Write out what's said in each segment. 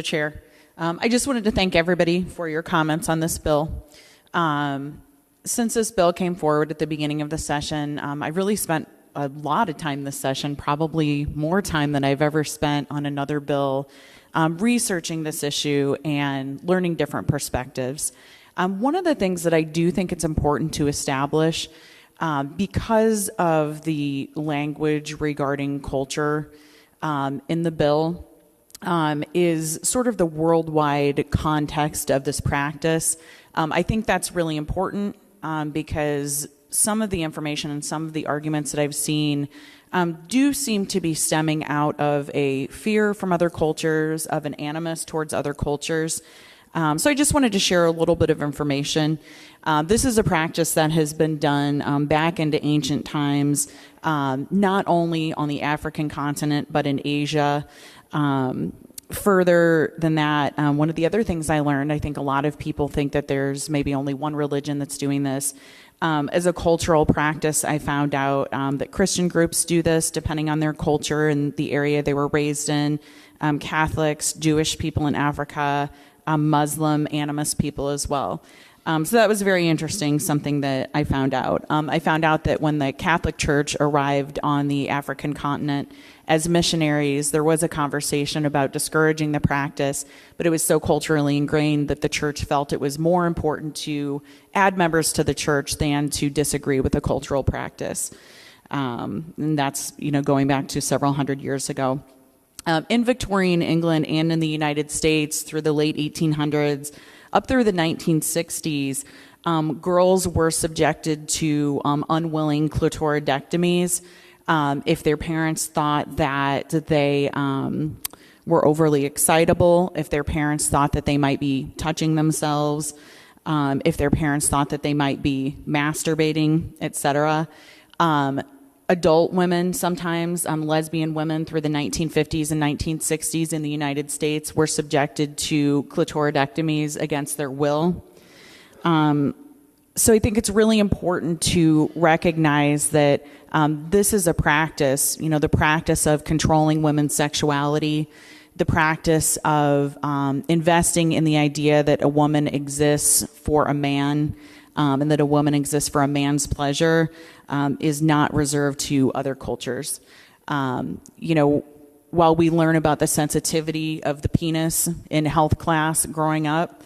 Chair. I just wanted to thank everybody for your comments on this bill. Since this bill came forward at the beginning of the session, I really spent a lot of time this session, probably more time than I've ever spent on another bill, researching this issue and learning different perspectives. One of the things that I do think it's important to establish, because of the language regarding culture in the bill, is sort of the worldwide context of this practice. I think that's really important because some of the information and some of the arguments that I've seen do seem to be stemming out of a fear from other cultures, of an animus towards other cultures. So I just wanted to share a little bit of information. This is a practice that has been done back into ancient times, not only on the African continent, but in Asia. Further than that, one of the other things I learned, I think a lot of people think that there's maybe only one religion that's doing this. As a cultural practice, I found out that Christian groups do this depending on their culture and the area they were raised in. Catholics, Jewish people in Africa, Muslim, animist people as well. So that was very interesting, something that I found out. I found out that when the Catholic Church arrived on the African continent as missionaries, there was a conversation about discouraging the practice, but it was so culturally ingrained that the church felt it was more important to add members to the church than to disagree with the cultural practice. And that's, going back to several hundred years ago. In Victorian England and in the United States through the late 1800s, up through the 1960s, girls were subjected to unwilling clitoridectomies if their parents thought that they were overly excitable, if their parents thought that they might be touching themselves, if their parents thought that they might be masturbating, etc. Adult women, sometimes lesbian women through the 1950s and 1960s in the United States were subjected to clitoridectomies against their will. So I think it's really important to recognize that this is a practice, the practice of controlling women's sexuality, the practice of investing in the idea that a woman exists for a man, and that a woman exists for a man's pleasure, is not reserved to other cultures. While we learn about the sensitivity of the penis in health class growing up,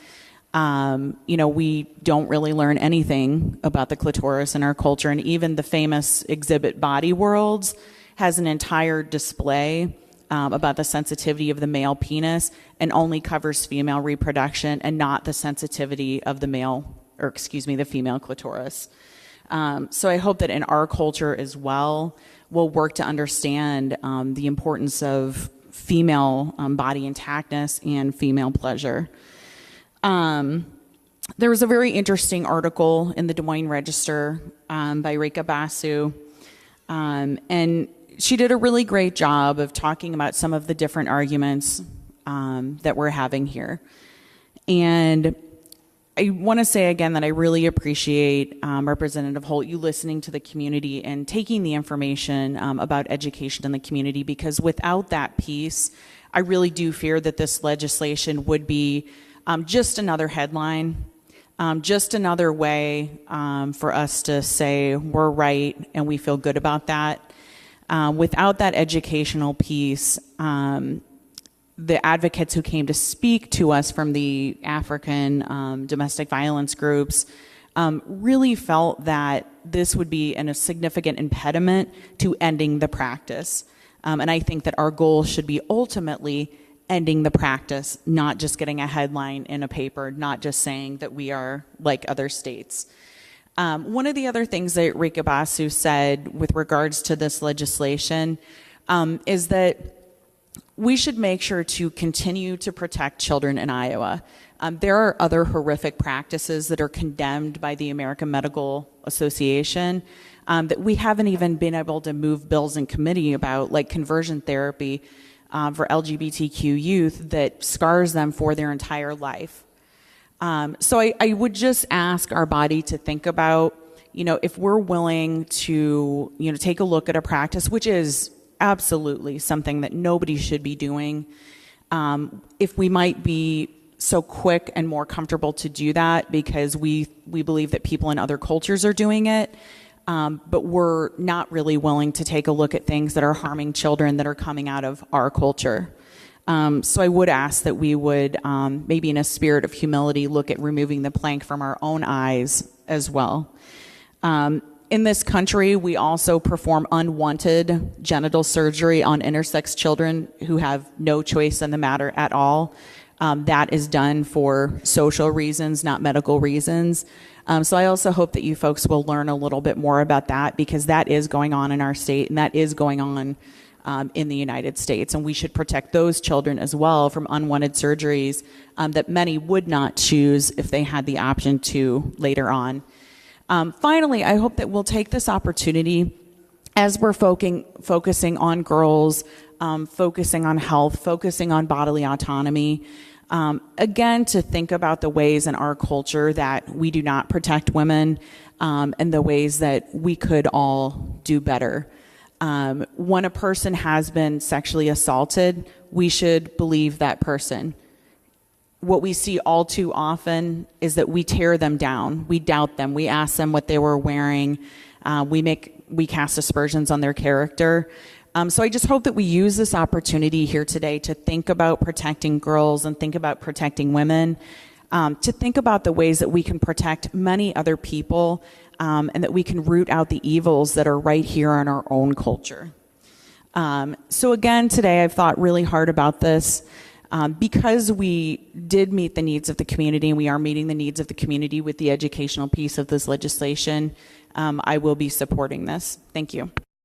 we don't really learn anything about the clitoris in our culture. And even the famous exhibit Body Worlds has an entire display about the sensitivity of the male penis and only covers female reproduction and not the sensitivity of the female clitoris. So I hope that in our culture as well, we'll work to understand the importance of female body intactness and female pleasure. There was a very interesting article in the Des Moines Register by Rika Basu, and she did a really great job of talking about some of the different arguments that we're having here. And I want to say again that I really appreciate Representative Holt, you listening to the community and taking the information about education in the community, because without that piece, I really do fear that this legislation would be just another headline, just another way for us to say we're right and we feel good about that. Without that educational piece, the advocates who came to speak to us from the African domestic violence groups really felt that this would be a significant impediment to ending the practice. And I think that our goal should be ultimately ending the practice, not just getting a headline in a paper, not just saying that we are like other states. One of the other things that Rika Basu said with regards to this legislation is that we should make sure to continue to protect children in Iowa. There are other horrific practices that are condemned by the American Medical Association that we haven't even been able to move bills in committee about, like conversion therapy for LGBTQ youth that scars them for their entire life. So I would just ask our body to think about, if we're willing to, take a look at a practice, which is absolutely something that nobody should be doing, If we might be so quick and more comfortable to do that because we believe that people in other cultures are doing it, but we're not really willing to take a look at things that are harming children that are coming out of our culture. So I would ask that we would, maybe in a spirit of humility, look at removing the plank from our own eyes as well. In this country, we also perform unwanted genital surgery on intersex children who have no choice in the matter at all. That is done for social reasons, not medical reasons. So I also hope that you folks will learn a little bit more about that, because that is going on in our state, and that is going on in the United States. And we should protect those children as well from unwanted surgeries that many would not choose if they had the option to later on. Finally, I hope that we'll take this opportunity as we're focusing on girls, focusing on health, focusing on bodily autonomy, again, to think about the ways in our culture that we do not protect women, and the ways that we could all do better. When a person has been sexually assaulted, we should believe that person. What we see all too often is that we tear them down. We doubt them. We ask them what they were wearing. We cast aspersions on their character. So I just hope that we use this opportunity here today to think about protecting girls and think about protecting women, to think about the ways that we can protect many other people, and that we can root out the evils that are right here in our own culture. So again, today I've thought really hard about this. Because we did meet the needs of the community, and we are meeting the needs of the community with the educational piece of this legislation, I will be supporting this. Thank you.